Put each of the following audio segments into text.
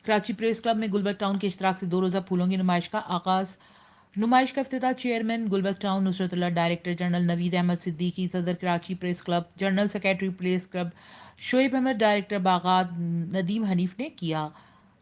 Karachi press club में Gulberg town के इश्तराक से 2 रोज़ा फूलों की नुमाइश का आगाज़। नुमाइश का इफ्तिताह chairman Gulberg town Nusratullah, director general Naveed Ahmed Siddiqui, सदर Karachi press club, general secretary press club Shoaib Ahmed, director बागात नदीम हनीफ ने किया।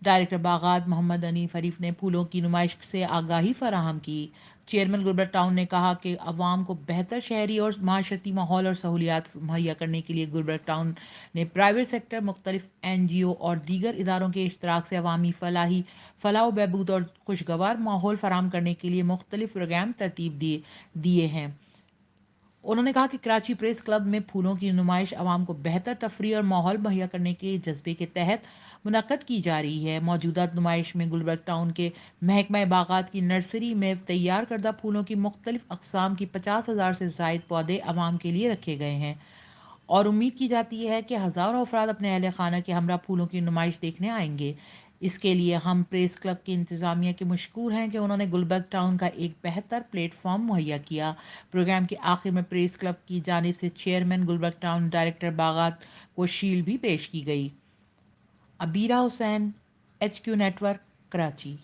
डायरेक्टर बागात मोहम्मद हनीफ हरीफ ने फूलों की नुमाइश से आगाही फराहम की। चेयरमैन गुलबर्ग टाउन ने कहा कि अवाम को बेहतर शहरी और माशरती माहौल और सहूलियात मुहैया करने के लिए गुलबर्ग टाउन ने प्राइवेट सेक्टर, मुख्तलिफ NGO और दीगर इदारों के इश्तराक से अवामी फलाह व बहबूद और खुशगवार माहौल फराम करने के लिए मुख्तलिफ प्रोग्राम तरतीब दिए हैं। उन्होंने कहा कि कराची प्रेस क्लब में फूलों की नुमाइश अवाम को बेहतर तफरी और माहौल मुहैया करने के जज्बे के तहत मुनक्कद की जा रही है। मौजूदा नुमाइश में गुलबर्ग टाउन के महकमा बागात की नर्सरी में तैयार करदा फूलों की मुख्तलिफ अकसाम की 50,000 से जायद पौधे अवाम के लिए रखे गए हैं और उम्मीद की जाती है कि हज़ारों अफराद अपने अहल खाना के हमरा फूलों की नुमाइश देखने आएंगे। इसके लिए हम प्रेस क्लब की इंतज़ामिया के मशकूर हैं कि उन्होंने गुलबर्ग टाउन का एक बेहतर प्लेटफॉर्म मुहैया किया। प्रोग्राम के आखिर में प्रेस क्लब की जानिब से चेयरमैन गुलबर्ग टाउन, डायरेक्टर बागात को शील्ड भी पेश की गई। Abira Hussain, HQ network, Karachi.